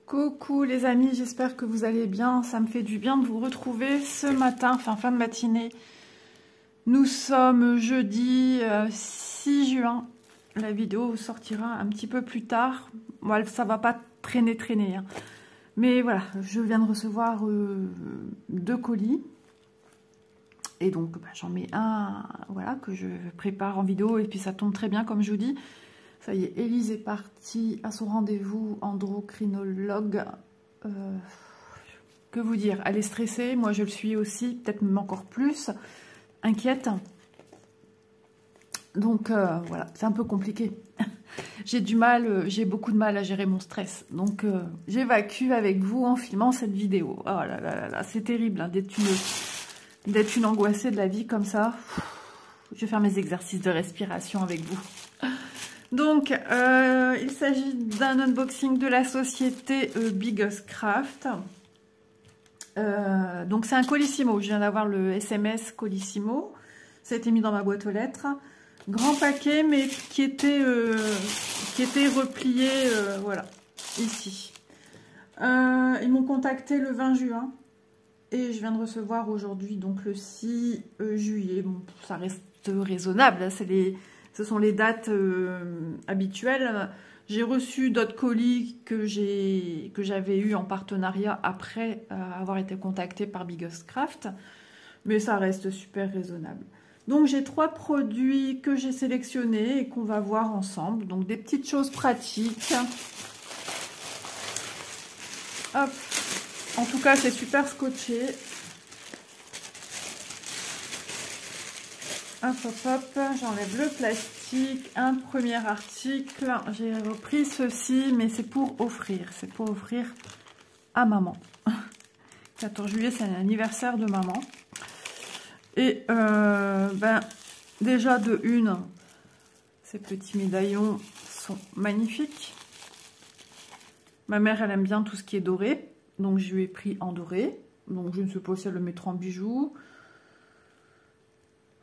Coucou les amis, j'espère que vous allez bien. Ça me fait du bien de vous retrouver ce matin, fin de matinée. Nous sommes jeudi 6 juin. La vidéo sortira un petit peu plus tard. Bon, ça va pas traîner, hein. Mais voilà, je viens de recevoir 2 colis. Et donc j'en mets un voilà, que je prépare en vidéo. Et puis ça tombe très bien comme je vous dis. Ça y est, Élise est partie à son rendez-vous endocrinologue. Que vous dire, elle est stressée, moi je le suis aussi, peut-être même encore plus, inquiète. Donc voilà, c'est un peu compliqué. J'ai beaucoup de mal à gérer mon stress. Donc j'évacue avec vous en filmant cette vidéo. Oh là là là, c'est terrible hein, d'être une angoissée de la vie comme ça. Je vais faire mes exercices de respiration avec vous. Donc, il s'agit d'un unboxing de la société Biggest Craft. Donc, c'est un Colissimo. Je viens d'avoir le SMS Colissimo. Ça a été mis dans ma boîte aux lettres. Grand paquet, mais qui était replié, voilà, ici. Ils m'ont contacté le 20 juin. Et je viens de recevoir aujourd'hui, donc le 6 juillet. Bon, ça reste raisonnable. Ce sont les dates habituelles. J'ai reçu d'autres colis que j'avais eu en partenariat après avoir été contactée par Biggest Craft. Mais ça reste super raisonnable. Donc j'ai 3 produits que j'ai sélectionnés et qu'on va voir ensemble. Donc des petites choses pratiques. Hop. En tout cas, c'est super scotché. Hop, hop, hop, j'enlève le plastique. Un premier article. J'ai repris ceci, mais c'est pour offrir. C'est pour offrir à maman. 14 juillet, c'est l'anniversaire de maman. Et déjà de une, ces petits médaillons sont magnifiques. Ma mère, elle aime bien tout ce qui est doré. Donc, je lui ai pris en doré. Donc, je ne sais pas si elle le mettra en bijoux.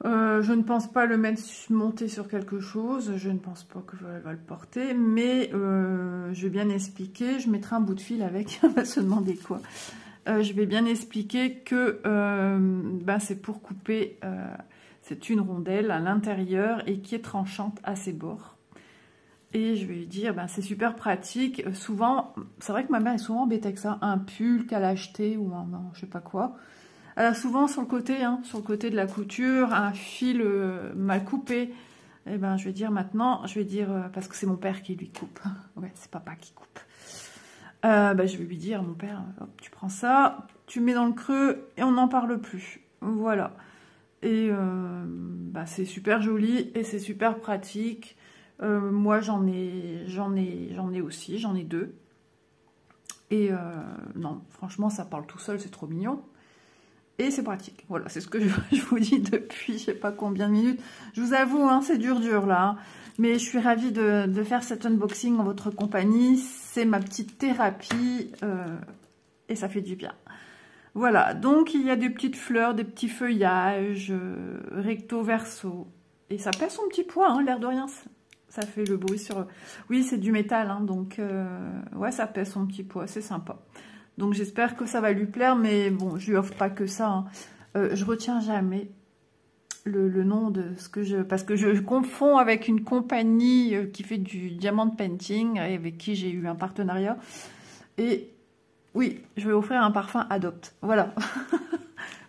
Je ne pense pas le mettre monter sur quelque chose. Je ne pense pas qu'elle va le porter. Mais je vais bien expliquer. Je mettrai un bout de fil avec. Elle va se demander quoi. Je vais bien expliquer que c'est pour couper. C'est une rondelle à l'intérieur et qui est tranchante à ses bords. Et je vais lui dire, c'est super pratique. Souvent, c'est vrai que ma mère est souvent embêtée avec ça. Un pull qu'elle a acheté ou un je sais pas quoi. Elle a souvent sur le côté de la couture, un fil mal coupé. Et je vais dire maintenant, parce que c'est mon père qui lui coupe. Ouais, c'est papa qui coupe. Je vais lui dire, mon père, hop, tu prends ça, tu mets dans le creux et on n'en parle plus. Voilà. Et c'est super joli et c'est super pratique. Moi, j'en ai aussi, j'en ai 2. Et non, franchement, ça parle tout seul, c'est trop mignon. Et c'est pratique. Voilà, c'est ce que je vous dis depuis je sais pas combien de minutes. Je vous avoue, hein, c'est dur là. Hein. Mais je suis ravie de faire cet unboxing en votre compagnie. C'est ma petite thérapie et ça fait du bien. Voilà, donc il y a des petites fleurs, des petits feuillages, recto verso. Et ça pèse son petit poids, hein, l'air de rien. Ça fait le bruit sur... Oui, c'est du métal, hein, donc ouais, ça pèse son petit poids, c'est sympa. Donc j'espère que ça va lui plaire, mais bon, je lui offre pas que ça. Hein. Je retiens jamais le nom de ce que je... Parce que je confonds avec une compagnie qui fait du diamant painting, avec qui j'ai eu un partenariat. Et oui, je vais offrir un parfum Adopt. Voilà.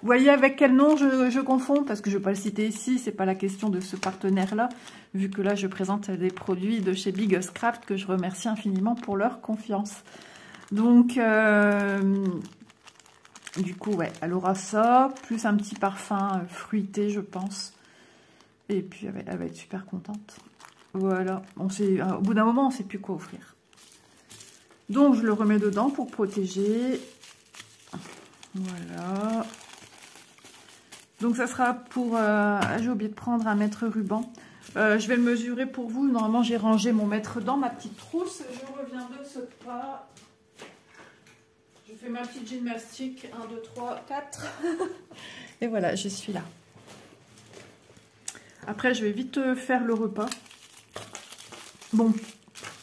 Vous voyez avec quel nom je confonds, parce que je ne vais pas le citer ici, c'est pas la question de ce partenaire-là, vu que là je présente des produits de chez Biggest Craft que je remercie infiniment pour leur confiance. Donc, du coup, ouais, elle aura ça, plus un petit parfum fruité, je pense. Et puis, elle va être super contente. Voilà, au bout d'un moment, on ne sait plus quoi offrir. Donc, je le remets dedans pour protéger. Voilà. Donc, ça sera pour... j'ai oublié de prendre un mètre ruban. Je vais le mesurer pour vous. Normalement, j'ai rangé mon mètre dans ma petite trousse. Je reviens de ce pas. Je fais ma petite gymnastique. 1, 2, 3, 4. Et voilà, je suis là. Après, je vais vite faire le repas. Bon,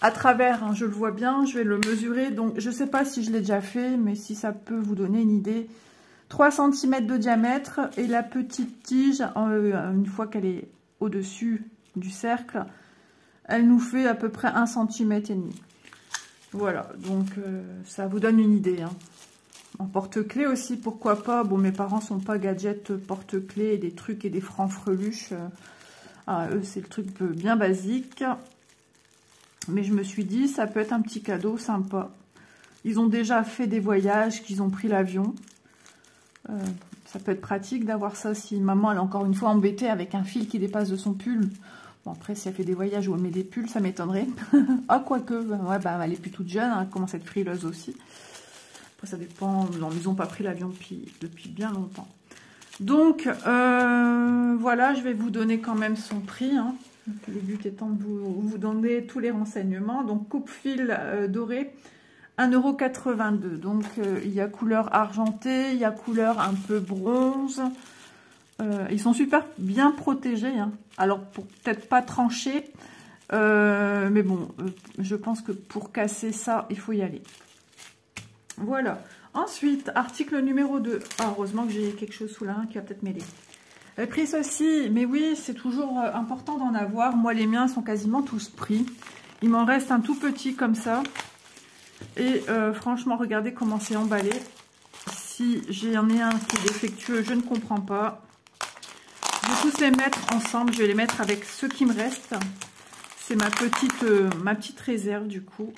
à travers, hein, je le vois bien, je vais le mesurer. Donc, je ne sais pas si je l'ai déjà fait, mais si ça peut vous donner une idée. 3 cm de diamètre et la petite tige, une fois qu'elle est au-dessus du cercle, elle nous fait à peu près 1,5 cm. Voilà, donc ça vous donne une idée. Hein. En porte-clés aussi, pourquoi pas. Bon, mes parents sont pas gadgets porte-clés, des trucs et des francs-freluches. Eux, c'est le truc bien basique. Mais je me suis dit, ça peut être un petit cadeau sympa. Ils ont déjà fait des voyages, qu'ils ont pris l'avion. Ça peut être pratique d'avoir ça si maman, elle est encore une fois embêtée avec un fil qui dépasse de son pull. Bon, après, si elle fait des voyages où elle met des pulls, ça m'étonnerait. Ah, quoique, ouais, bah, elle est plus toute jeune, hein, elle commence à être frileuse aussi. Après, ça dépend. Non, ils n'ont pas pris l'avion depuis bien longtemps. Donc, voilà, je vais vous donner quand même son prix. Hein. Le but étant de vous donner tous les renseignements. Donc, coupe-fil doré, 1,82 €. Donc, il y a couleur argentée, il y a couleur un peu bronze. Ils sont super bien protégés. Hein. Alors, pour peut-être pas trancher, mais bon, je pense que pour casser ça, il faut y aller. Voilà. Ensuite, article numéro 2. Ah, heureusement que j'ai quelque chose sous la main qui va peut-être m'aider. Pris ceci, mais oui, c'est toujours important d'en avoir. Moi, les miens sont quasiment tous pris. Il m'en reste un tout petit comme ça. Et franchement, regardez comment c'est emballé. Si j'en ai un qui est défectueux, je ne comprends pas. Je vais tous les mettre ensemble. Je vais les mettre avec ceux qui me restent. C'est ma petite réserve du coup.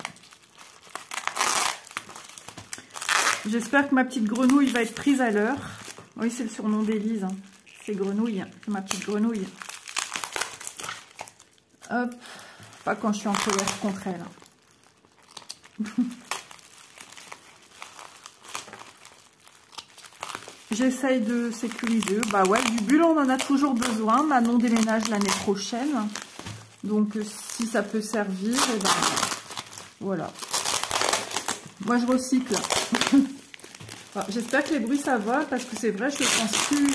J'espère que ma petite grenouille va être prise à l'heure. Oui, c'est le surnom d'Élise. Hein. C'est grenouille. C'est ma petite grenouille. Hop. Pas quand je suis en colère contre elle. J'essaye de sécuriser. Bah ouais, du bulle, on en a toujours besoin. Manon déménage l'année prochaine. Donc, si ça peut servir, et ben, voilà. Moi, je recycle. J'espère que les bruits, ça va, parce que c'est vrai, je ne pense plus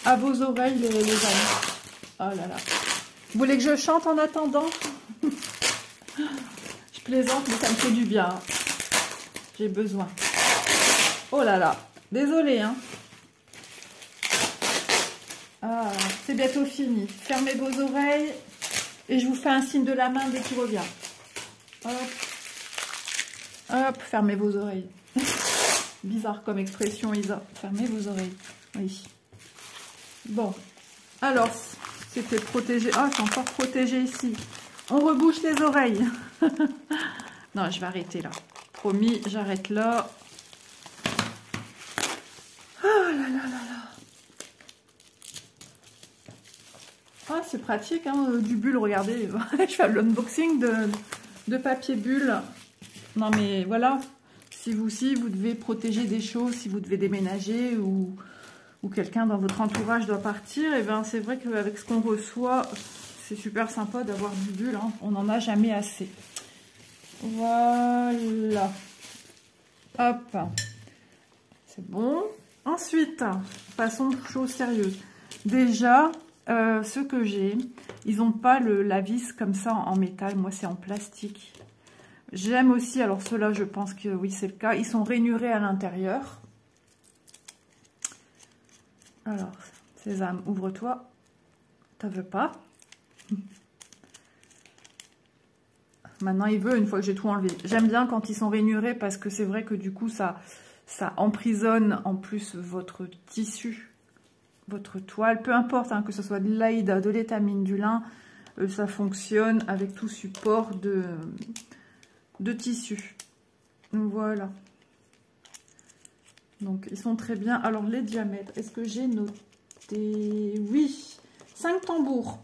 à vos oreilles, les amis. Oh là là. Vous voulez que je chante en attendant? Je plaisante, mais ça me fait du bien. J'ai besoin. Oh là là. Désolée, hein. Ah, c'est bientôt fini. Fermez vos oreilles et je vous fais un signe de la main dès qu'il revient. Hop. Hop, fermez vos oreilles. Bizarre comme expression, Isa. Fermez vos oreilles. Oui. Bon. Alors, c'était protégé. Ah, c'est encore protégé ici. On rebouche les oreilles. Non, je vais arrêter là. Promis, j'arrête là. Oh là là là là. Ah, c'est pratique, hein, du bulle, regardez. Je fais l'unboxing de papier bulle. Non, mais voilà. Si vous devez protéger des choses, si vous devez déménager ou quelqu'un dans votre entourage doit partir, et ben c'est vrai qu'avec ce qu'on reçoit, c'est super sympa d'avoir du bulle. Hein. On n'en a jamais assez. Voilà. Hop. C'est bon. Ensuite, passons aux choses sérieuses. Déjà, ceux que j'ai, ils n'ont pas la vis comme ça en métal. Moi, c'est en plastique. J'aime aussi, alors ceux-là, je pense que oui, c'est le cas. Ils sont rainurés à l'intérieur. Alors, Sésame, ouvre-toi. T'en veux pas? Maintenant, il veut une fois que j'ai tout enlevé. J'aime bien quand ils sont rainurés parce que c'est vrai que du coup, ça emprisonne en plus votre tissu, votre toile. Peu importe, hein, que ce soit de l'Aïda, de l'étamine, du lin, ça fonctionne avec tout support de tissu. Voilà. Donc, ils sont très bien. Alors, les diamètres, est-ce que j'ai noté? Oui, 5 tambours.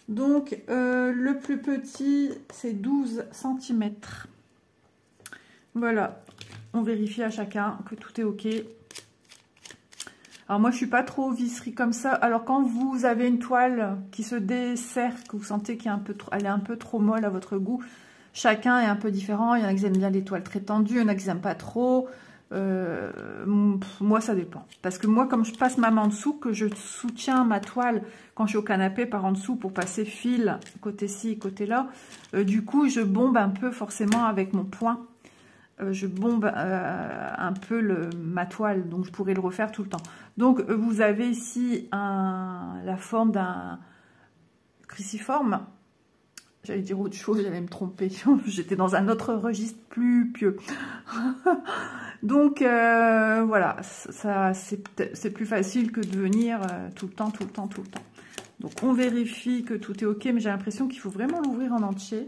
Donc, le plus petit, c'est 12 cm. Voilà. On vérifie à chacun que tout est OK. Alors, moi, je suis pas trop visserie comme ça. Alors, quand vous avez une toile qui se desserre, que vous sentez qu'elle est un peu trop molle à votre goût, chacun est un peu différent. Il y en a qui aiment bien les toiles très tendues, il y en a qui n'aiment pas trop. Moi, ça dépend. Parce que moi, comme je passe ma main en dessous, que je soutiens ma toile quand je suis au canapé par en dessous pour passer fil côté-ci, côté-là, du coup, je bombe un peu forcément avec mon poing. Je bombe un peu ma toile, donc je pourrais le refaire tout le temps. Donc, vous avez ici la forme d'un cruciforme. J'allais dire autre chose, j'allais me tromper. J'étais dans un autre registre plus pieux. Donc, voilà, c'est plus facile que de venir tout le temps. Donc, on vérifie que tout est OK, mais j'ai l'impression qu'il faut vraiment l'ouvrir en entier.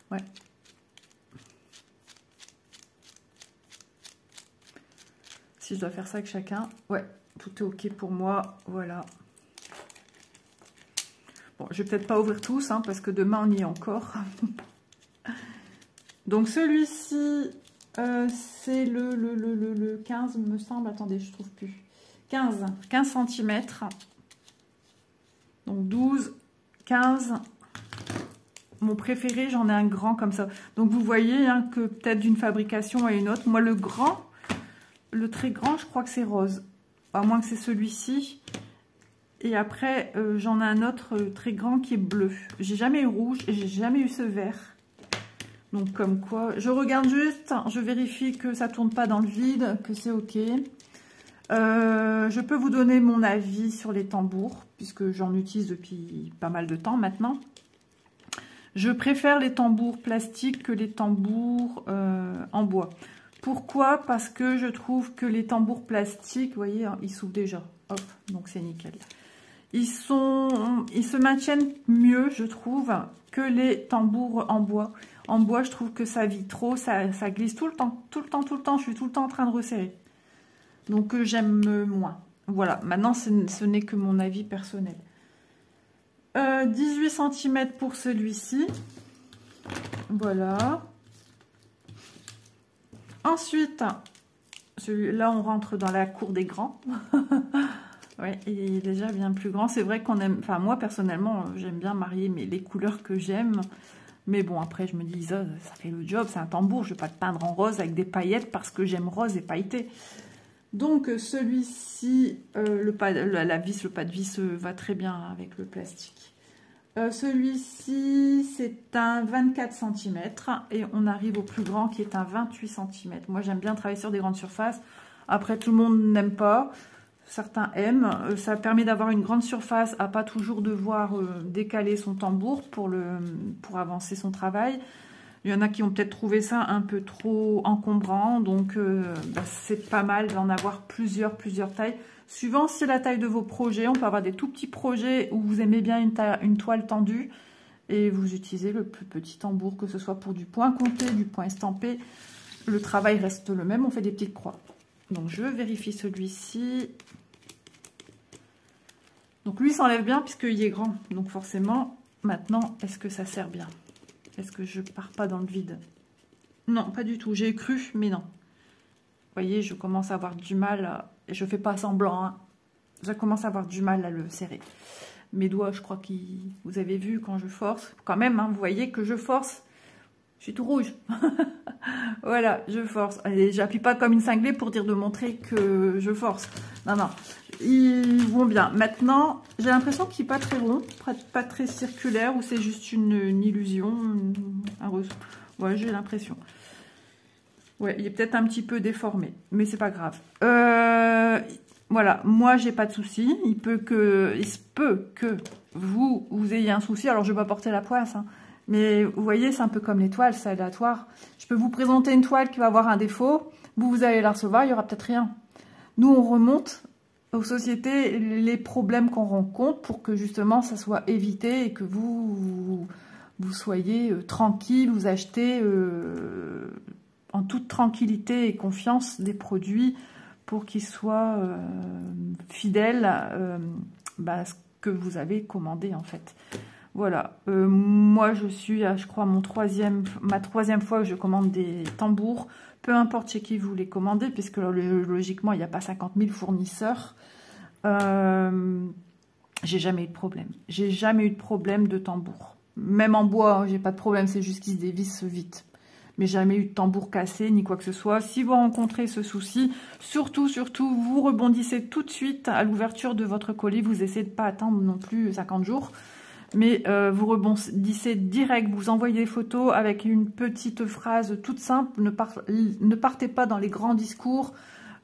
Ouais. Si je dois faire ça avec chacun, ouais, tout est OK pour moi, voilà. Bon, je vais peut-être pas ouvrir tous, hein, parce que demain on y est encore. Donc celui-ci, c'est le 15, me semble. Attendez, je trouve plus. 15 cm. Donc 12, 15. Mon préféré, j'en ai un grand comme ça. Donc vous voyez hein, que peut-être d'une fabrication à une autre. Moi, le très grand, je crois que c'est rose. À moins que c'est celui-ci. Et après, j'en ai un autre très grand qui est bleu. J'ai jamais eu rouge et j'ai jamais eu ce vert. Donc, comme quoi, je regarde juste, je vérifie que ça tourne pas dans le vide, que c'est OK. Je peux vous donner mon avis sur les tambours, puisque j'en utilise depuis pas mal de temps maintenant. Je préfère les tambours plastiques que les tambours en bois. Pourquoi? Parce que je trouve que les tambours plastiques, vous voyez, hein, ils s'ouvrent déjà. Hop, donc c'est nickel. Ils se maintiennent mieux, je trouve, que les tambours en bois. En bois, je trouve que ça vit trop, ça glisse tout le temps. Je suis tout le temps en train de resserrer. Donc, j'aime moins. Voilà, maintenant, ce n'est que mon avis personnel. 18 cm pour celui-ci. Voilà. Ensuite, celui-là, on rentre dans la cour des grands. Oui, il est déjà bien plus grand. C'est vrai qu'on aime... Enfin, moi, personnellement, j'aime bien marier les couleurs que j'aime. Mais bon, après, je me dis, ça fait le job, c'est un tambour. Je ne vais pas le peindre en rose avec des paillettes parce que j'aime rose et pailleté. Donc, celui-ci, le pas de vis va très bien avec le plastique. Celui-ci, c'est un 24 cm. Et on arrive au plus grand qui est un 28 cm. Moi, j'aime bien travailler sur des grandes surfaces. Après, tout le monde n'aime pas. Certains aiment. Ça permet d'avoir une grande surface, à pas toujours devoir décaler son tambour pour avancer son travail. Il y en a qui ont peut-être trouvé ça un peu trop encombrant, donc c'est pas mal d'en avoir plusieurs tailles. Suivant si la taille de vos projets, on peut avoir des tout petits projets où vous aimez bien une toile tendue et vous utilisez le plus petit tambour, que ce soit pour du point compté, du point estampé. Le travail reste le même, on fait des petites croix. Donc je vérifie celui-ci. Donc lui s'enlève bien puisqu'il est grand. Donc forcément, maintenant, est-ce que ça sert bien? Est-ce que je pars pas dans le vide? Non, pas du tout. J'ai cru, mais non. Vous voyez, je commence à avoir du mal. Et je fais pas semblant. Hein. Je commence à avoir du mal à le serrer. Mes doigts, je crois que vous avez vu quand je force. Quand même, hein, vous voyez que je force. Je suis tout rouge. Voilà, je force. Et j'appuie pas comme une cinglée pour dire de montrer que je force. Non, non. Ils vont bien. Maintenant, j'ai l'impression qu'il n'est pas très rond, pas très circulaire, ou c'est juste une illusion. Ouais, j'ai l'impression. Ouais, il est peut-être un petit peu déformé, mais c'est pas grave. Voilà, moi, j'ai pas de souci. Il se peut que vous ayez un souci. Alors, je vais pas porter la poisse, hein. Mais vous voyez, c'est un peu comme les toiles, c'est aléatoire. Je peux vous présenter une toile qui va avoir un défaut. Vous allez la recevoir, il n'y aura peut-être rien. Nous, on remonte aux sociétés les problèmes qu'on rencontre pour que justement ça soit évité et que vous soyez tranquille, vous achetez en toute tranquillité et confiance des produits pour qu'ils soient fidèles à ce que vous avez commandé en fait. Voilà, moi je suis, je crois, ma troisième fois que je commande des tambours, peu importe chez qui vous les commandez, puisque logiquement il n'y a pas 50 000 fournisseurs. J'ai jamais eu de problème. J'ai jamais eu de problème de tambour. Même en bois, j'ai pas de problème, c'est juste qu'ils se dévissent vite. mais jamais eu de tambour cassé, ni quoi que ce soit. Si vous rencontrez ce souci, surtout, vous rebondissez tout de suite à l'ouverture de votre colis. Vous essayez de ne pas attendre non plus 50 jours. Mais vous rebondissez direct, vous envoyez des photos avec une petite phrase toute simple. Ne partez pas dans les grands discours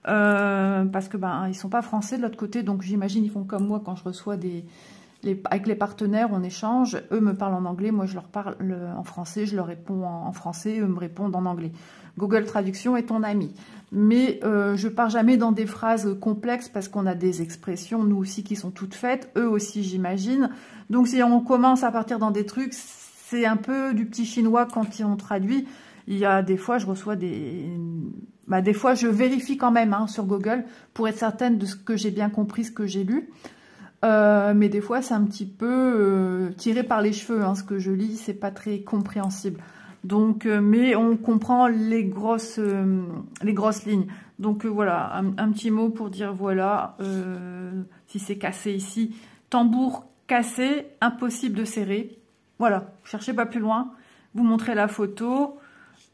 parce que ils sont pas français de l'autre côté. Donc j'imagine ils font comme moi quand je reçois avec les partenaires, on échange. Eux me parlent en anglais, moi je leur parle en français, je leur réponds en français, eux me répondent en anglais. Google Traduction est ton ami. Mais je pars jamais dans des phrases complexes parce qu'on a des expressions, nous aussi, qui sont toutes faites. Eux aussi, j'imagine. Donc, si on commence à partir dans des trucs, c'est un peu du petit chinois quand on traduit. Il y a des fois, je reçois des fois, je vérifie quand même sur Google pour être certaine de ce que j'ai bien compris, ce que j'ai lu. Mais des fois, c'est un petit peu tiré par les cheveux. Ce que je lis, c'est pas très compréhensible. Donc, mais on comprend les grosses lignes. Donc voilà, un petit mot pour dire voilà, si c'est cassé ici, tambour cassé, impossible de serrer. Voilà, cherchez pas plus loin, vous montrez la photo,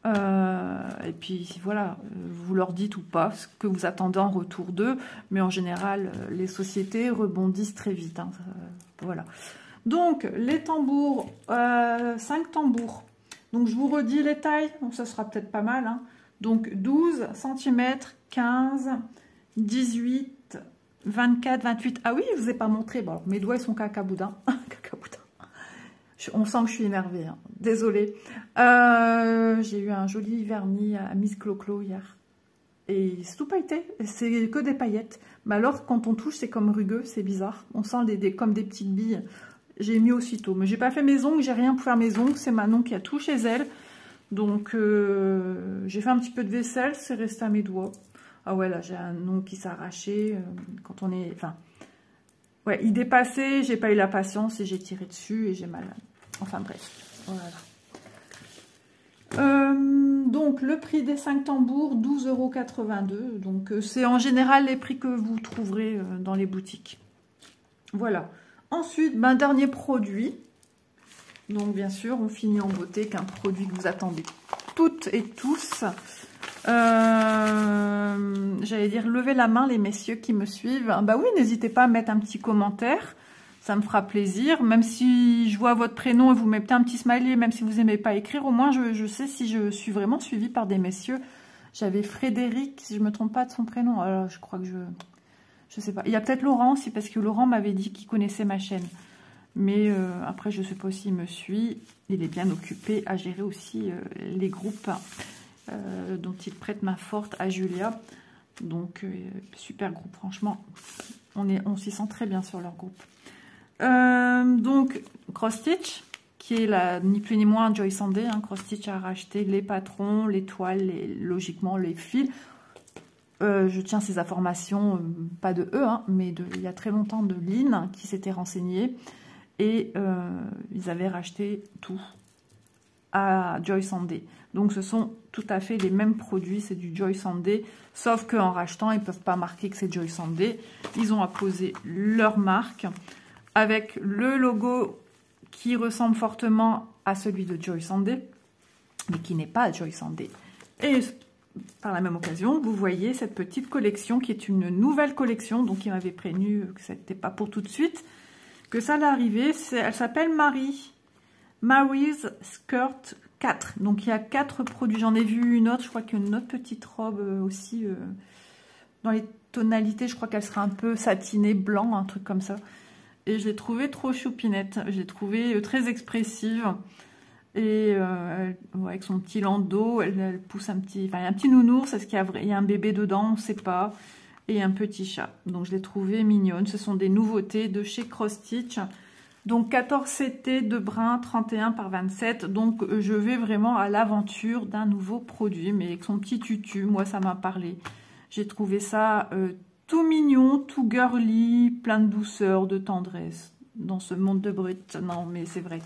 et puis voilà, vous leur dites ou pas ce que vous attendez en retour d'eux, mais en général, les sociétés rebondissent très vite. Voilà. Donc, les tambours, 5 tambours. Donc, je vous redis les tailles, donc ça sera peut-être pas mal. Donc, 12 cm, 15, 18, 24, 28. Ah oui, je ne vous ai pas montré. Bon, alors, mes doigts, ils sont cacaboudins. Cacaboudins. On sent que je suis énervée. Désolée. J'ai eu un joli vernis à Miss Clo-Clo hier. Et c'est tout pailleté. C'est que des paillettes. Mais alors, quand on touche, c'est comme rugueux. C'est bizarre. On sent comme des petites billes. J'ai mis aussitôt, mais j'ai pas fait mes ongles, j'ai rien pour faire mes ongles, c'est Manon qui a tout chez elle. Donc j'ai fait un petit peu de vaisselle, c'est resté à mes doigts. Ah ouais, là j'ai un ongle qui s'est arraché quand on est... Enfin, ouais, il dépassait, j'ai pas eu la patience et j'ai tiré dessus et j'ai mal. Enfin bref, voilà. Donc le prix des 5 tambours, 12,82 €. Donc c'est en général les prix que vous trouverez dans les boutiques. Voilà. Ensuite, dernier produit. Donc, bien sûr, on finit en beauté qu'un produit que vous attendez toutes et tous. J'allais dire, levez la main, les messieurs qui me suivent. Bah oui, n'hésitez pas à mettre un petit commentaire. Ça me fera plaisir. Même si je vois votre prénom et vous mettez un petit smiley, même si vous n'aimez pas écrire, au moins, je sais si je suis vraiment suivie par des messieurs. J'avais Frédéric, si je ne me trompe pas de son prénom. Alors, je crois que je sais pas. Il y a peut-être Laurent aussi, parce que Laurent m'avait dit qu'il connaissait ma chaîne. Mais après, je ne sais pas s'il me suit. Il est bien occupé à gérer aussi les groupes dont il prête main forte à Julia. Donc, super groupe, franchement. On s'y sent très bien sur leur groupe. Donc, Cross Stitch, qui est ni plus ni moins Joy Sandé. Cross Stitch a racheté les patrons, les toiles, logiquement les fils. Je tiens ces informations, pas de eux, mais il y a très longtemps de Lynn qui s'était renseignée et ils avaient racheté tout à Joy Sandé. Donc ce sont tout à fait les mêmes produits, c'est du Joy Sandé, sauf qu'en rachetant, ils ne peuvent pas marquer que c'est Joy Sandé. Ils ont apposé leur marque avec le logo qui ressemble fortement à celui de Joy Sandé, mais qui n'est pas Joy Sandé. Et par la même occasion, vous voyez cette petite collection qui est une nouvelle collection. Donc, il m'avait prévenu que ce n'était pas pour tout de suite, que ça allait arriver. Elle s'appelle Mary's Skirt 4. Donc, il y a 4 produits. J'en ai vu une autre. Je crois qu'il y a une autre petite robe aussi dans les tonalités. Je crois qu'elle sera un peu satinée, blanc, un truc comme ça. Et je l'ai trouvée trop choupinette. Je l'ai trouvée très expressive. Et avec son petit landau, elle pousse un petit nounours. Est-ce qu'il y a un bébé dedans? On ne sait pas. Et un petit chat. Donc, je l'ai trouvée mignonne. Ce sont des nouveautés de chez Cross Stitch. Donc, 14 CT de brun, 31 par 27. Donc, je vais vraiment à l'aventure d'un nouveau produit. Mais avec son petit tutu, moi, ça m'a parlé. J'ai trouvé ça tout mignon, tout girly, plein de douceur, de tendresse. Dans ce monde de brut. Non, mais c'est vrai.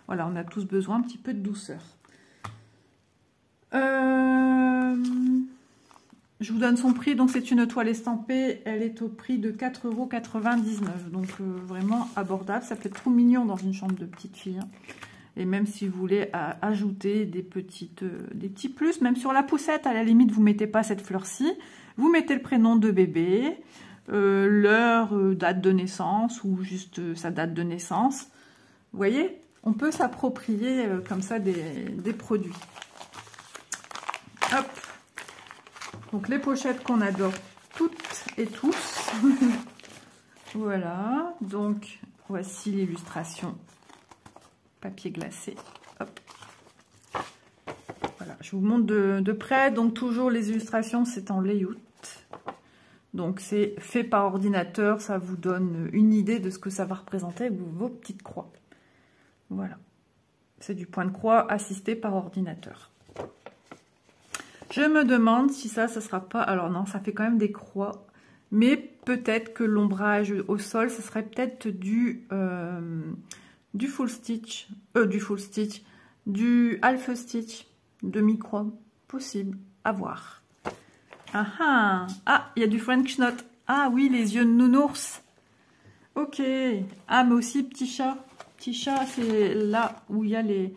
Voilà, on a tous besoin un petit peu de douceur. Je vous donne son prix. Donc, c'est une toile estampée. Elle est au prix de 4,99 €. Donc, vraiment abordable. Ça peut être trop mignon dans une chambre de petite fille. Et même si vous voulez ajouter des petits plus, même sur la poussette, à la limite, vous ne mettez pas cette fleur-ci. Vous mettez le prénom de bébé, l'heure, date de naissance ou juste sa date de naissance. Vous voyez, on peut s'approprier comme ça des produits. Hop. Donc les pochettes qu'on adore toutes et tous. Voilà, donc voici l'illustration. Papier glacé. Hop. Voilà, je vous montre de près. Donc toujours les illustrations, c'est en layout. Donc c'est fait par ordinateur, ça vous donne une idée de ce que ça va représenter avec vos petites croix. Voilà. C'est du point de croix assisté par ordinateur. Je me demande si ça sera pas... Alors non, ça fait quand même des croix. Mais peut-être que l'ombrage au sol, ce serait peut-être du full stitch. Du half stitch. Demi-croix. Possible. À voir. Ah ah. Ah, il y a du French knot. Ah oui, les yeux de nounours. Ok. Ah, mais aussi petit chat. Petit chat, c'est là où il y a les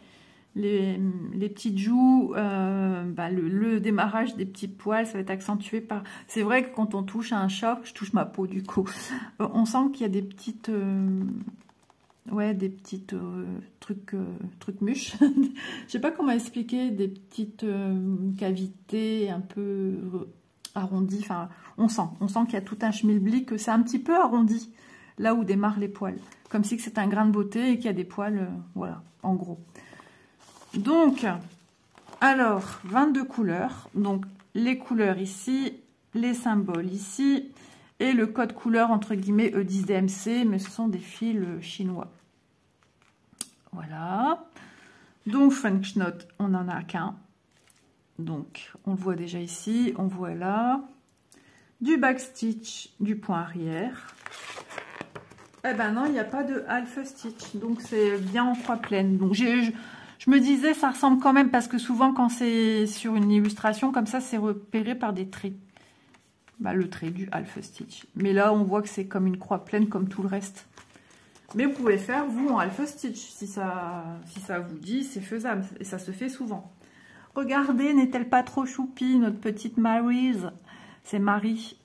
petites joues, le démarrage des petits poils, ça va être accentué par... C'est vrai que quand on touche à un chat, je touche ma peau du coup, on sent qu'il y a des petites... trucs mûches. Je sais pas comment expliquer, des petites cavités un peu arrondies. Enfin, on sent qu'il y a tout un schmilblick, que c'est un petit peu arrondi, là où démarrent les poils. Comme si c'est un grain de beauté et qu'il y a des poils, voilà, en gros. Donc, alors, 22 couleurs. Donc, les couleurs ici, les symboles ici, et le code couleur, entre guillemets, E10DMC, mais ce sont des fils chinois. Voilà. Donc, French knot, on n'en a qu'un. Donc, on le voit déjà ici, on voit là. Du backstitch, du point arrière. Eh ben non, il n'y a pas de half stitch, donc c'est bien en croix pleine. Donc, je me disais, ça ressemble quand même, parce que souvent, quand c'est sur une illustration, comme ça, c'est repéré par des traits. Bah, le trait du half stitch. Mais là, on voit que c'est comme une croix pleine, comme tout le reste. Mais vous pouvez faire, vous, en half stitch, si ça vous dit, c'est faisable. Et ça se fait souvent. Regardez, n'est-elle pas trop choupie, notre petite Maryse? C'est Marie.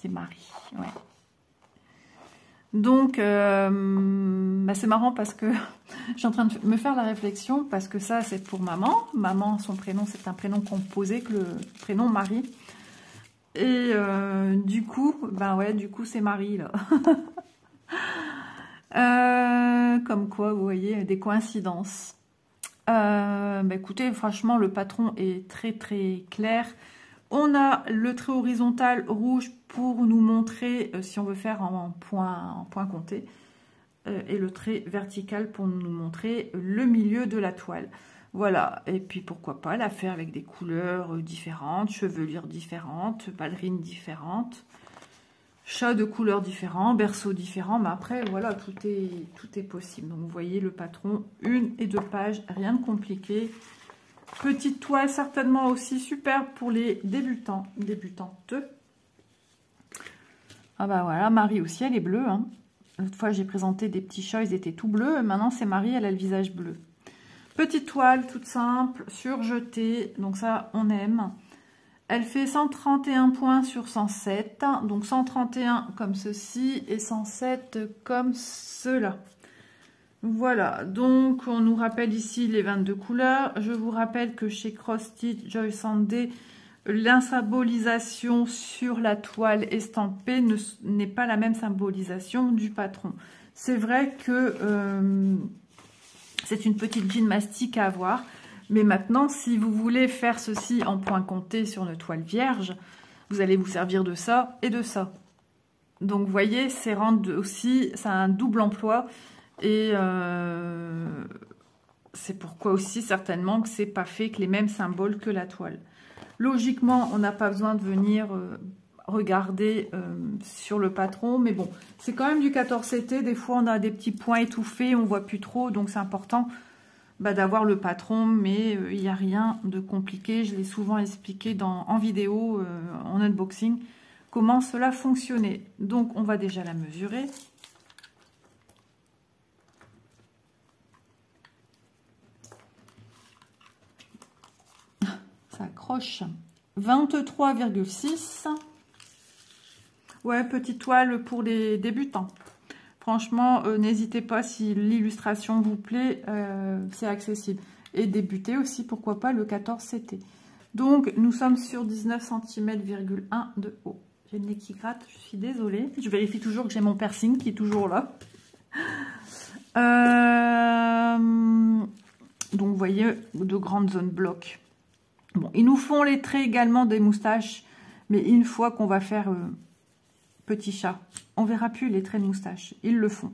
C'est Marie, ouais. Donc, c'est marrant parce que je suis en train de me faire la réflexion, parce que ça, c'est pour maman. Maman, son prénom, c'est un prénom composé que le prénom Marie. Et du coup, du coup, c'est Marie, là. Comme quoi, vous voyez, des coïncidences. Écoutez, franchement, le patron est très, très clair. On a le trait horizontal rouge pour nous montrer si on veut faire en point compté. Et le trait vertical pour nous montrer le milieu de la toile. Voilà. Et puis, pourquoi pas la faire avec des couleurs différentes, chevelures différentes, ballerines différentes, chats de couleurs différents, berceaux différents. Mais après, voilà, tout est possible. Donc, vous voyez le patron, 1 et 2 pages, rien de compliqué. Petite toile certainement aussi superbe pour les débutants, débutantes. Ah bah voilà, Marie aussi, elle est bleue. Hein. L'autre fois, j'ai présenté des petits chats, ils étaient tout bleus. Maintenant, c'est Marie, elle a le visage bleu. Petite toile, toute simple, surjetée. Donc ça, on aime. Elle fait 131 points sur 107. Donc 131 comme ceci et 107 comme cela. Voilà, donc on nous rappelle ici les 22 couleurs. Je vous rappelle que chez Cross Stitch Joy Sunday, la symbolisation sur la toile estampée n'est pas la même symbolisation du patron. C'est vrai que c'est une petite gymnastique à avoir. Mais maintenant, si vous voulez faire ceci en point compté sur une toile vierge, vous allez vous servir de ça et de ça. Donc vous voyez, c'est rendre aussi, ça a un double emploi. Et c'est pourquoi aussi certainement que c'est pas fait avec les mêmes symboles que la toile. Logiquement, on n'a pas besoin de venir regarder sur le patron. Mais bon, c'est quand même du 14CT. Des fois, on a des petits points étouffés, on voit plus trop. Donc c'est important d'avoir le patron. Mais il n'y a rien de compliqué. Je l'ai souvent expliqué en vidéo, en unboxing, comment cela fonctionnait. Donc on va déjà la mesurer. ça accroche. 23,6. Ouais, petite toile pour les débutants. Franchement, n'hésitez pas si l'illustration vous plaît, c'est accessible. Et débuter aussi, pourquoi pas, le 14 CT. Donc, nous sommes sur 19 cm,1 de haut. J'ai le nez qui gratte, je suis désolée. Je vérifie toujours que j'ai mon piercing qui est toujours là. Donc, vous voyez, de grandes zones blocs. Bon, ils nous font les traits également des moustaches, mais une fois qu'on va faire petit chat, on verra plus les traits de moustache. Ils le font.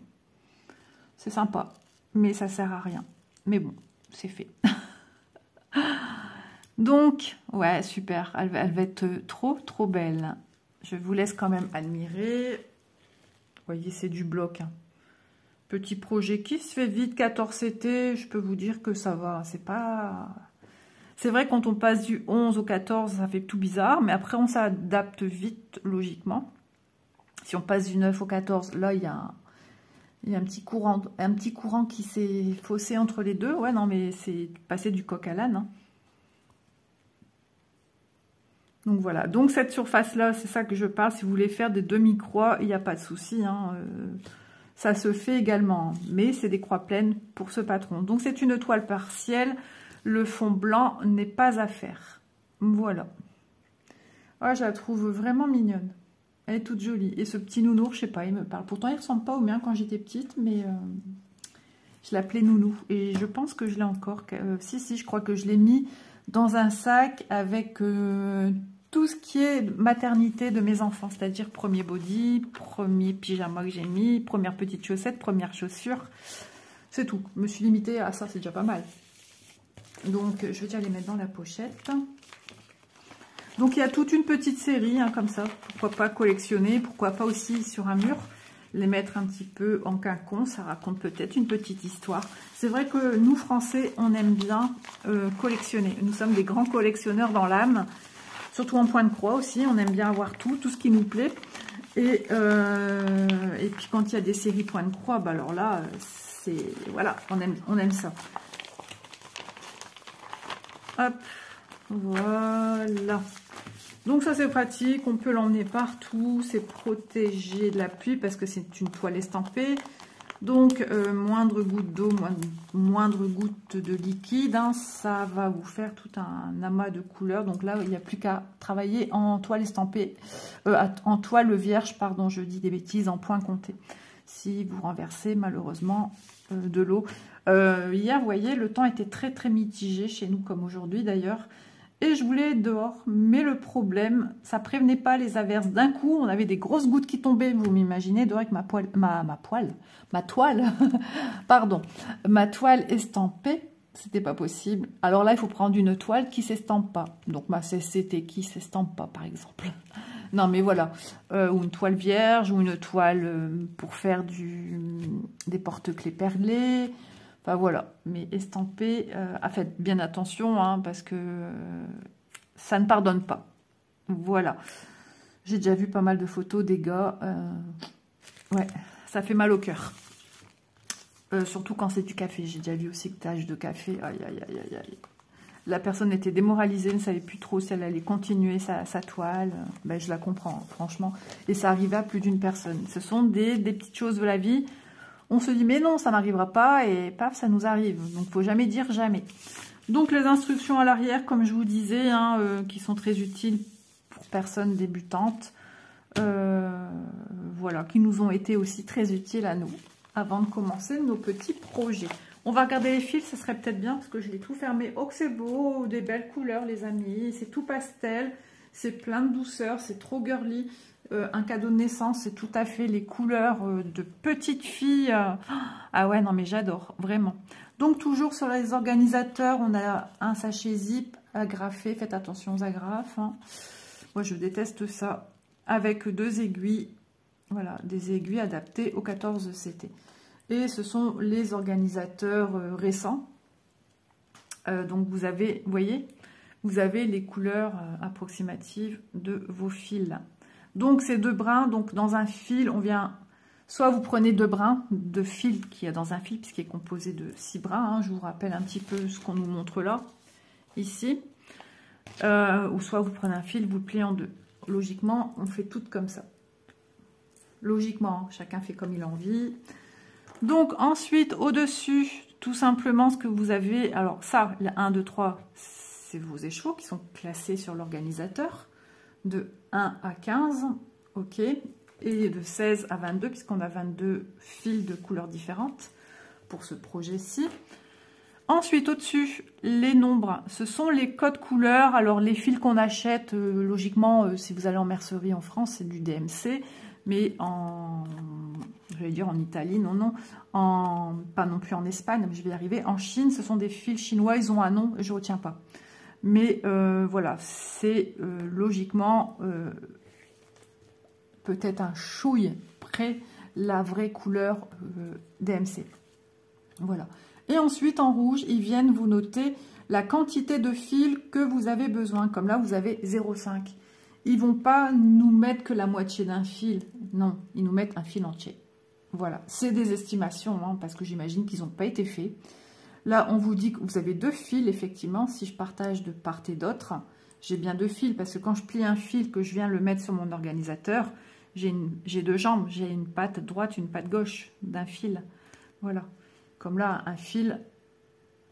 C'est sympa, mais ça sert à rien. Mais bon, c'est fait. Donc, ouais, super. Elle va être trop belle. Je vous laisse quand même admirer. Vous voyez, c'est du bloc. Hein. Petit projet qui se fait vite, 14 CT. Je peux vous dire que ça va. C'est pas... C'est vrai, quand on passe du 11 au 14, ça fait tout bizarre. Mais après, on s'adapte vite, logiquement. Si on passe du 9 au 14, là, il y a un petit courant qui s'est faussé entre les deux. Ouais, non, mais c'est passé du coq à l'âne. Hein. Donc voilà, donc cette surface-là, c'est ça que je parle. Si vous voulez faire des demi-croix, il n'y a pas de souci. Hein. Ça se fait également, mais c'est des croix pleines pour ce patron. Donc c'est une toile partielle. Le fond blanc n'est pas à faire. Voilà. Ah, je la trouve vraiment mignonne. Elle est toute jolie. Et ce petit nounours, je sais pas, il me parle. Pourtant, il ne ressemble pas au mien quand j'étais petite, mais je l'appelais Nounou. Et je pense que je l'ai encore. Si, je crois que je l'ai mis dans un sac avec... tout ce qui est maternité de mes enfants, c'est-à-dire premier body, premier pyjama que j'ai mis, première petite chaussette, première chaussure, c'est tout. Je me suis limitée à ça, c'est déjà pas mal. Donc, je vais déjà les mettre dans la pochette. Donc, il y a toute une petite série, hein, comme ça. Pourquoi pas collectionner, pourquoi pas aussi sur un mur, les mettre un petit peu en quinconce, ça raconte peut-être une petite histoire. C'est vrai que nous, Français, on aime bien collectionner. Nous sommes des grands collectionneurs dans l'âme. Surtout en point de croix aussi, on aime bien avoir tout ce qui nous plaît. Et puis quand il y a des séries point de croix, bah alors là, c'est voilà, on aime ça. Hop, voilà. Donc ça c'est pratique, on peut l'emmener partout, c'est protégé de la pluie parce que c'est une toile estampée. Donc, moindre goutte d'eau, moindre goutte de liquide, hein, ça va vous faire tout un amas de couleurs. Donc là, il n'y a plus qu'à travailler en toile estampée, en toile vierge, pardon, je dis des bêtises, en point compté. Si vous renversez malheureusement de l'eau. Hier, vous voyez, le temps était très mitigé chez nous, comme aujourd'hui d'ailleurs. Et je voulais être dehors, mais le problème, ça prévenait pas les averses. D'un coup, on avait des grosses gouttes qui tombaient. Vous m'imaginez dehors avec ma toile, pardon, ma toile estampée, c'était pas possible. Alors là, il faut prendre une toile qui s'estampe pas. Donc ma CCT qui s'estampe pas, par exemple. Non, mais voilà, ou une toile vierge, ou une toile pour faire des porte-clés perlés. Enfin voilà, mais estampé, faites bien attention, hein, parce que ça ne pardonne pas. Voilà. J'ai déjà vu pas mal de photos des gars. Ouais, ça fait mal au cœur. Surtout quand c'est du café. J'ai déjà vu aussi que tache de café. Aïe. La personne était démoralisée, ne savait plus trop si elle allait continuer sa toile. Ben, je la comprends, franchement. Et ça arrivait à plus d'une personne. Ce sont des petites choses de la vie. On se dit, mais non, ça n'arrivera pas, et paf, ça nous arrive. Donc, il ne faut jamais dire jamais. Donc, les instructions à l'arrière, comme je vous disais, hein, qui sont très utiles pour personnes débutantes. Voilà, qui nous ont été aussi très utiles à nous, avant de commencer nos petits projets. On va regarder les fils, ça serait peut-être bien, parce que je l'ai tout fermé. Oh, que c'est beau, des belles couleurs, les amis. C'est tout pastel, c'est plein de douceur, c'est trop girly. Un cadeau de naissance, c'est tout à fait les couleurs de petite fille. Ah ouais, non mais j'adore, vraiment. Donc toujours sur les organisateurs, on a un sachet zip agrafé. Faites attention aux agrafes. Hein. Moi, je déteste ça. Avec 2 aiguilles. Voilà, des aiguilles adaptées au 14 CT. Et ce sont les organisateurs récents. Donc vous avez, vous voyez, vous avez les couleurs approximatives de vos fils. Donc, ces 2 brins, donc dans un fil, on vient... Soit vous prenez 2 brins de fil qu'il y a dans un fil, puisqu'il est composé de 6 brins. Hein, je vous rappelle un petit peu ce qu'on nous montre là, ici. ou soit vous prenez un fil, vous le pliez en deux. Logiquement, on fait tout comme ça. Logiquement, chacun fait comme il a envie. Donc ensuite, au-dessus, tout simplement ce que vous avez, alors ça, le 1, 2, 3, c'est vos écheveaux qui sont classés sur l'organisateur, de 1 à 15, ok, et de 16 à 22, puisqu'on a 22 fils de couleurs différentes pour ce projet-ci. Ensuite, au-dessus, les nombres, ce sont les codes couleurs. Alors, les fils qu'on achète, logiquement, si vous allez en mercerie en France, c'est du DMC, mais j'allais dire en Italie, non, pas non plus en Espagne, mais je vais y arriver. En Chine, ce sont des fils chinois, ils ont un nom, je ne retiens pas. Mais voilà, c'est logiquement peut-être un chouille près la vraie couleur DMC. Voilà. Et ensuite, en rouge, ils viennent vous noter la quantité de fils que vous avez besoin. Comme là, vous avez 0,5. Ils ne vont pas nous mettre que la moitié d'un fil. Non, ils nous mettent un fil entier. Voilà. C'est des estimations, hein, parce que j'imagine qu'ils n'ont pas été faits. Là, on vous dit que vous avez 2 fils, effectivement. Si je partage de part et d'autre, j'ai bien 2 fils. Parce que quand je plie un fil, que je viens le mettre sur mon organisateur, j'ai 2 jambes. J'ai une patte droite, une patte gauche d'un fil. Voilà. Comme là, un fil,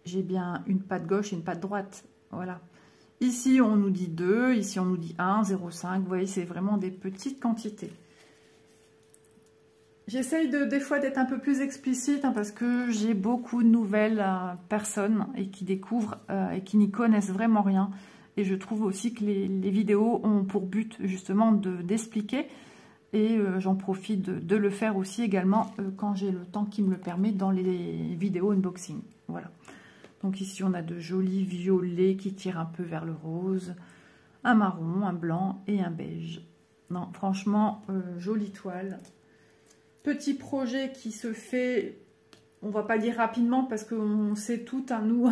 j'ai bien une patte gauche et une patte droite. Voilà. Ici, on nous dit 2. Ici, on nous dit 1, 0,5. Vous voyez, c'est vraiment des petites quantités. J'essaye des fois d'être un peu plus explicite, hein, parce que j'ai beaucoup de nouvelles personnes et qui découvrent et qui n'y connaissent vraiment rien. Et je trouve aussi que les vidéos ont pour but justement d'expliquer. Et j'en profite de le faire aussi également quand j'ai le temps qui me le permet dans les vidéos unboxing. Voilà. Donc ici, on a de jolis violets qui tirent un peu vers le rose, un marron, un blanc et un beige. Non, franchement, jolie toile. Petit projet qui se fait, on va pas dire rapidement parce qu'on sait tout, hein, nous.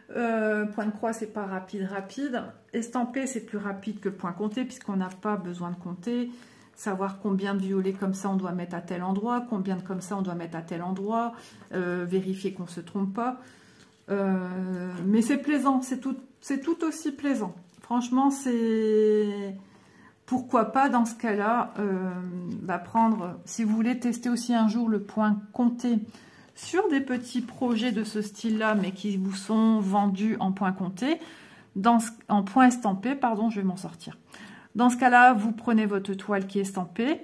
Point de croix, c'est pas rapide. Estampé, c'est plus rapide que le point compté puisqu'on n'a pas besoin de compter. Savoir combien de violets comme ça on doit mettre à tel endroit, combien de comme ça on doit mettre à tel endroit, vérifier qu'on ne se trompe pas. Mais c'est plaisant, c'est tout aussi plaisant. Franchement, c'est... Pourquoi pas dans ce cas-là, prendre, si vous voulez tester aussi un jour le point compté sur des petits projets de ce style-là, mais qui vous sont vendus en point compté, en point estampé, pardon, je vais m'en sortir. Dans ce cas-là, vous prenez votre toile qui est estampée,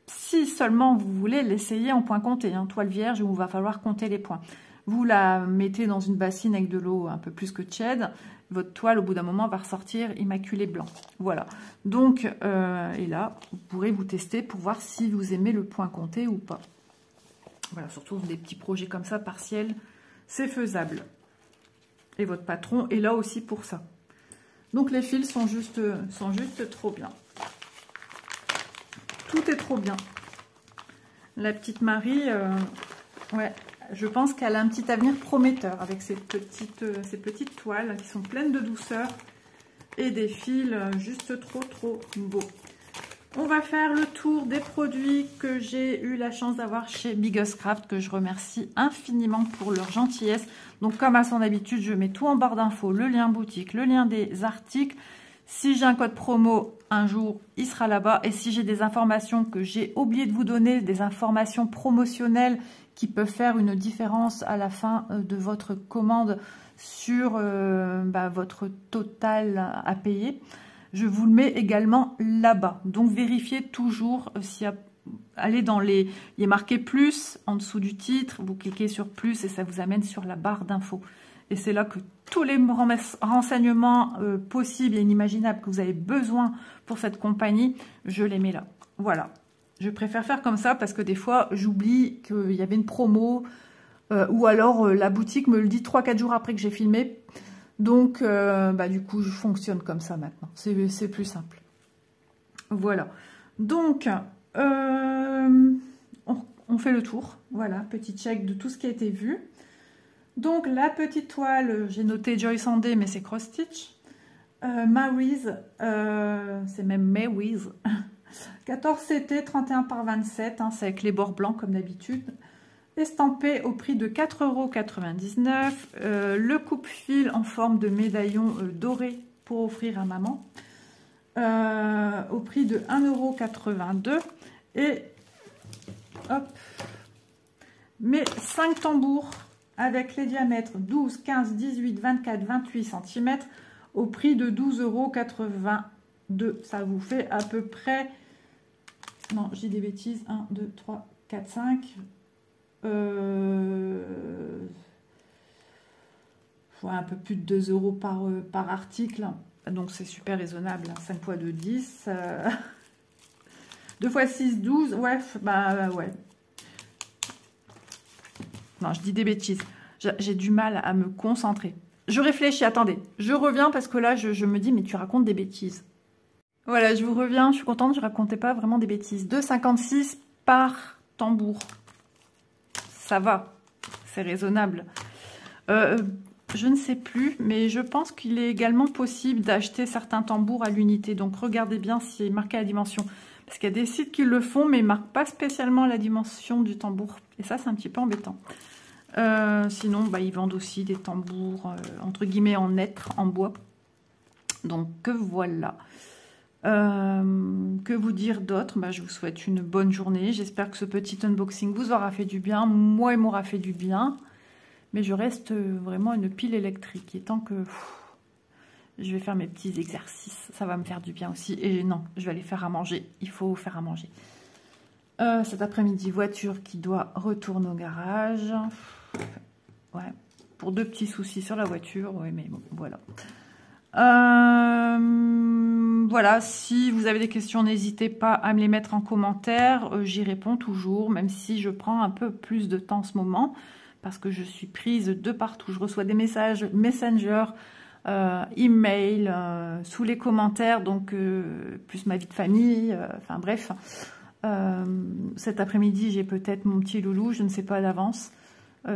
si seulement vous voulez l'essayer en point compté, hein, toile vierge où il va falloir compter les points. Vous la mettez dans une bassine avec de l'eau un peu plus que tiède, votre toile au bout d'un moment va ressortir immaculée blanc. Voilà, donc, et là, vous pourrez vous tester pour voir si vous aimez le point compté ou pas. Voilà, surtout des petits projets comme ça, partiels, c'est faisable. Et votre patron est là aussi pour ça. Donc les fils sont juste trop bien. Tout est trop bien. La petite Marie, ouais, je pense qu'elle a un petit avenir prometteur avec ces petites toiles qui sont pleines de douceur et des fils juste trop beaux. On va faire le tour des produits que j'ai eu la chance d'avoir chez Biggest Craft, que je remercie infiniment pour leur gentillesse. Donc comme à son habitude, je mets tout en barre d'infos, le lien boutique, le lien des articles. Si j'ai un code promo, un jour, il sera là-bas. Et si j'ai des informations que j'ai oublié de vous donner, des informations promotionnelles qui peuvent faire une différence à la fin de votre commande sur votre total à payer, je vous le mets également là-bas. Donc, vérifiez toujours s'il y a... Allez dans les... Il est marqué plus en dessous du titre. Vous cliquez sur plus et ça vous amène sur la barre d'infos. Et c'est là que tous les renseignements possibles et inimaginables que vous avez besoin pour cette compagnie, je les mets là. Voilà. Je préfère faire comme ça parce que des fois, j'oublie qu'il y avait une promo ou alors la boutique me le dit 3-4 jours après que j'ai filmé. Donc, du coup, je fonctionne comme ça maintenant. C'est plus simple. Voilà. Donc, on fait le tour. Voilà, petit check de tout ce qui a été vu. Donc, la petite toile, j'ai noté Joy Sandé, mais c'est cross stitch. Mary's, c'est même Mary's. 14 CT, 31 par 27, hein, c'est avec les bords blancs comme d'habitude. Estampé au prix de 4,99 €. Le coupe-fil en forme de médaillon doré pour offrir à maman. Au prix de 1,82 € et hop, mes 5 tambours avec les diamètres 12, 15, 18, 24, 28 cm au prix de 12,82 €. Ça vous fait à peu près, non, je dis des bêtises, 1, 2, 3, 4, 5, un peu plus de 2 € par article. Donc c'est super raisonnable, 5 fois 2, 10, 2 fois 6, 12, ouais, bah ouais. Non, je dis des bêtises, j'ai du mal à me concentrer. Je réfléchis, attendez, je reviens parce que là je me dis mais tu racontes des bêtises. Voilà, je vous reviens, je suis contente, je racontais pas vraiment des bêtises. 2,56 par tambour, ça va, c'est raisonnable. Je ne sais plus, mais je pense qu'il est également possible d'acheter certains tambours à l'unité. Donc, regardez bien si c'est marqué la dimension. Parce qu'il y a des sites qui le font, mais ils ne marquent pas spécialement la dimension du tambour. Et ça, c'est un petit peu embêtant. Sinon, bah, ils vendent aussi des tambours, entre guillemets, en hêtre, en bois. Donc, voilà. Que vous dire d'autre? Bah, je vous souhaite une bonne journée. J'espère que ce petit unboxing vous aura fait du bien. Moi, il m'aura fait du bien. Mais je reste vraiment une pile électrique. Et tant que je vais faire mes petits exercices, ça va me faire du bien aussi. Et non, je vais aller faire à manger. Il faut faire à manger. Cet après-midi, voiture qui doit retourner au garage. Ouais, pour 2 petits soucis sur la voiture. Ouais, mais bon, voilà. Voilà, si vous avez des questions, n'hésitez pas à me les mettre en commentaire. J'y réponds toujours, même si je prends un peu plus de temps en ce moment. Parce que je suis prise de partout. Je reçois des messages Messenger, email, sous les commentaires, donc plus ma vie de famille, enfin bref. Cet après-midi, j'ai peut-être mon petit loulou, je ne sais pas d'avance.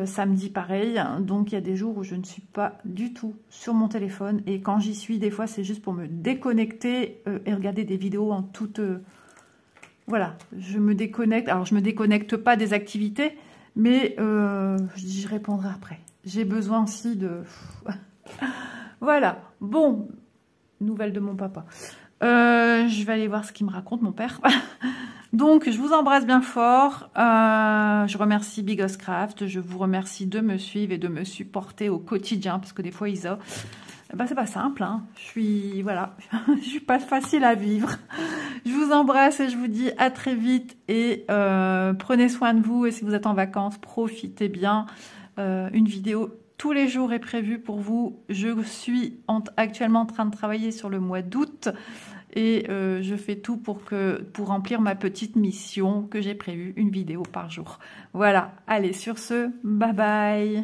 Samedi, pareil. Donc, il y a des jours où je ne suis pas du tout sur mon téléphone. Et quand j'y suis, des fois, c'est juste pour me déconnecter et regarder des vidéos en toute... voilà, je me déconnecte. Alors, je ne me déconnecte pas des activités, mais je répondrai après. J'ai besoin aussi de... voilà. Bon, nouvelle de mon papa. Je vais aller voir ce qu'il me raconte, mon père. Donc, je vous embrasse bien fort. Je remercie Bigoscraft. Je vous remercie de me suivre et de me supporter au quotidien. Parce que des fois, Isa, ben, c'est pas simple. Hein. Voilà, je suis pas facile à vivre. Je vous embrasse et je vous dis à très vite. Et prenez soin de vous. Et si vous êtes en vacances, profitez bien. Une vidéo tous les jours est prévue pour vous. Je suis actuellement en train de travailler sur le mois d'août. Et je fais tout pour remplir ma petite mission que j'ai prévue, une vidéo par jour. Voilà, allez, sur ce, bye bye.